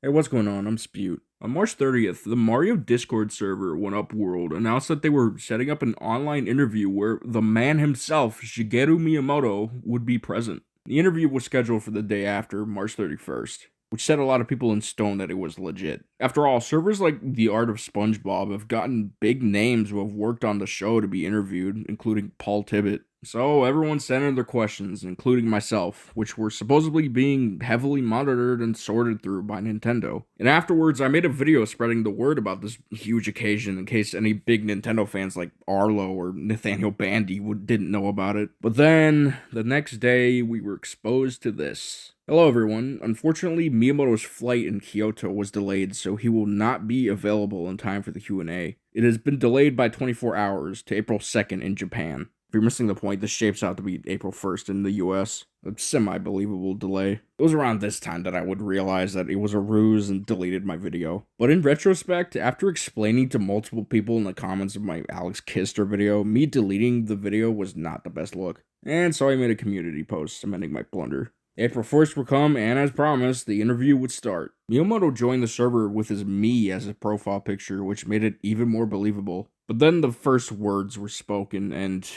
Hey, what's going on? I'm Spute. On March 30th, the Mario Discord server One Up World announced that they were setting up an online interview where the man himself, Shigeru Miyamoto, would be present. The interview was scheduled for the day after, March 31st, which set a lot of people in stone that it was legit. After all, servers like The Art of SpongeBob have gotten big names who have worked on the show to be interviewed, including Paul Tibbet. So everyone sent in their questions, including myself, which were supposedly being heavily monitored and sorted through by Nintendo. And afterwards, I made a video spreading the word about this huge occasion in case any big Nintendo fans like Arlo or Nathaniel Bandy didn't know about it. But then, the next day, we were exposed to this. Hello everyone. Unfortunately, Miyamoto's flight in Kyoto was delayed, so he will not be available in time for the Q&A. It has been delayed by 24 hours to April 2nd in Japan. If you're missing the point, this shapes out to be April 1st in the US. A semi-believable delay. It was around this time that I would realize that it was a ruse and deleted my video. But in retrospect, after explaining to multiple people in the comments of my Alex Kister video, me deleting the video was not the best look. And so I made a community post amending my blunder. April 1st would come, and as promised, the interview would start. Miyamoto joined the server with his me as a profile picture, which made it even more believable. But then the first words were spoken, and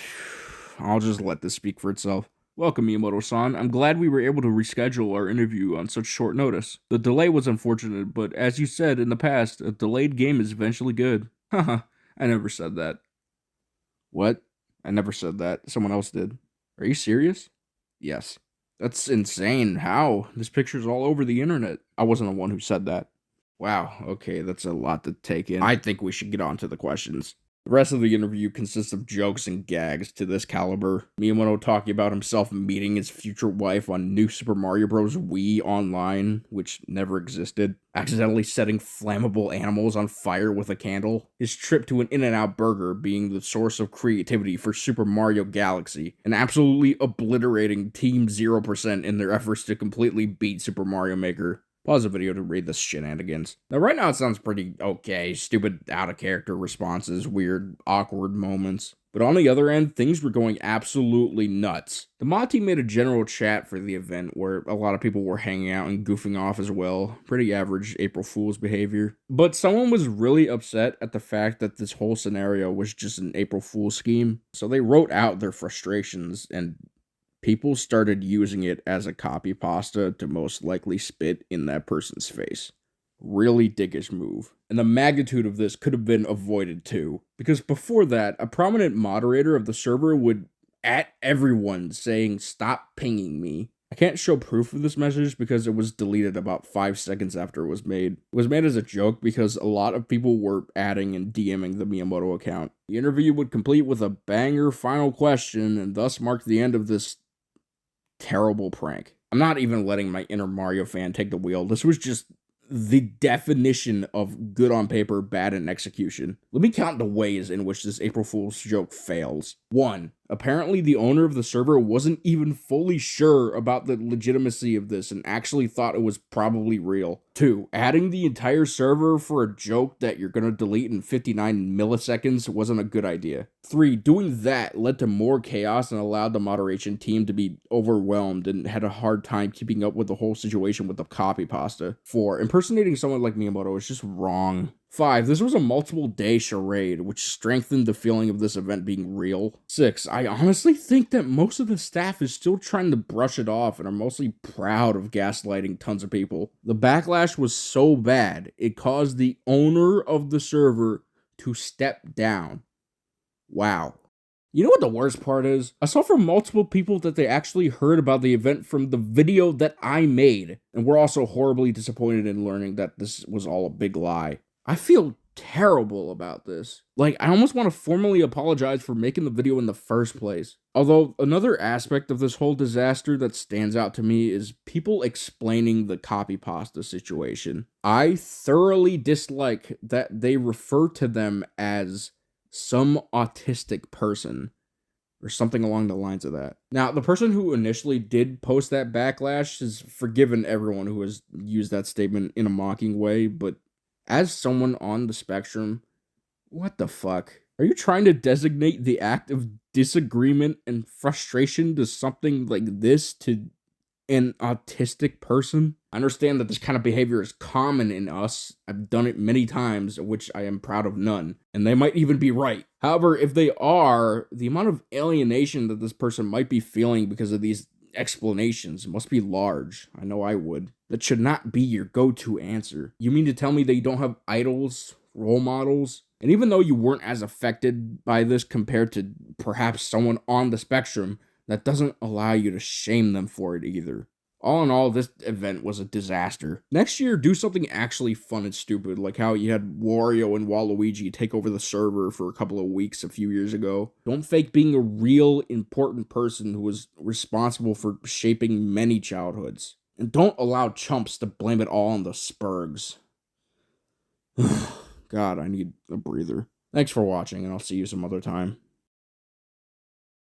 I'll just let this speak for itself. Welcome, Miyamoto-san. I'm glad we were able to reschedule our interview on such short notice. The delay was unfortunate, but as you said in the past, a delayed game is eventually good. Haha, I never said that. What? I never said that. Someone else did. Are you serious? Yes. That's insane. How? This picture's all over the internet. I wasn't the one who said that. Wow, okay, that's a lot to take in. I think we should get on to the questions. The rest of the interview consists of jokes and gags to this caliber. Miyamoto talking about himself meeting his future wife on New Super Mario Bros. Wii Online, which never existed. Accidentally setting flammable animals on fire with a candle. His trip to an In-N-Out Burger being the source of creativity for Super Mario Galaxy. And absolutely obliterating Team 0% in their efforts to completely beat Super Mario Maker. Pause the video to read the shenanigans. Now, right now it sounds pretty okay. Stupid, out-of-character responses, weird, awkward moments. But on the other end, things were going absolutely nuts. The mod team made a general chat for the event where a lot of people were hanging out and goofing off as well. Pretty average April Fool's behavior. But someone was really upset at the fact that this whole scenario was just an April Fool's scheme. So they wrote out their frustrations and people started using it as a copy pasta to most likely spit in that person's face. Really dickish move. And the magnitude of this could have been avoided too, because before that, a prominent moderator of the server would at everyone saying, "Stop pinging me." I can't show proof of this message because it was deleted about 5 seconds after it was made. It was made as a joke because a lot of people were adding and DMing the Miyamoto account. The interview would complete with a banger final question and thus mark the end of this terrible prank. I'm not even letting my inner Mario fan take the wheel. This was just the definition of good on paper, bad in execution. Let me count the ways in which this April Fool's joke fails. 1. Apparently, the owner of the server wasn't even fully sure about the legitimacy of this and actually thought it was probably real. 2. Adding the entire server for a joke that you're gonna delete in 59 milliseconds wasn't a good idea. 3. Doing that led to more chaos and allowed the moderation team to be overwhelmed and had a hard time keeping up with the whole situation with the copy pasta. 4. Impersonating someone like Miyamoto is just wrong. 5. This was a multiple day charade, which strengthened the feeling of this event being real. 6. I honestly think that most of the staff is still trying to brush it off and are mostly proud of gaslighting tons of people. The backlash was so bad, it caused the owner of the server to step down. Wow. You know what the worst part is? I saw from multiple people that they actually heard about the event from the video that I made, and were also horribly disappointed in learning that this was all a big lie. I feel terrible about this. Like, I almost want to formally apologize for making the video in the first place. Although, another aspect of this whole disaster that stands out to me is people explaining the copy pasta situation. I thoroughly dislike that they refer to them as some autistic person or something along the lines of that. Now, the person who initially did post that backlash has forgiven everyone who has used that statement in a mocking way, but as someone on the spectrum, what the fuck? Are you trying to designate the act of disagreement and frustration to something like this to an autistic person? I understand that this kind of behavior is common in us. I've done it many times, of which I am proud of none. And they might even be right. However, if they are, the amount of alienation that this person might be feeling because of these explanations must be large. I know I would. That should not be your go-to answer. You mean to tell me that you don't have idols, role models? And even though you weren't as affected by this compared to perhaps someone on the spectrum, that doesn't allow you to shame them for it either. All in all, this event was a disaster. Next year, do something actually fun and stupid, like how you had Wario and Waluigi take over the server for a couple of weeks a few years ago. Don't fake being a real important person who was responsible for shaping many childhoods. And don't allow chumps to blame it all on the Spurgs. God, I need a breather. Thanks for watching, and I'll see you some other time.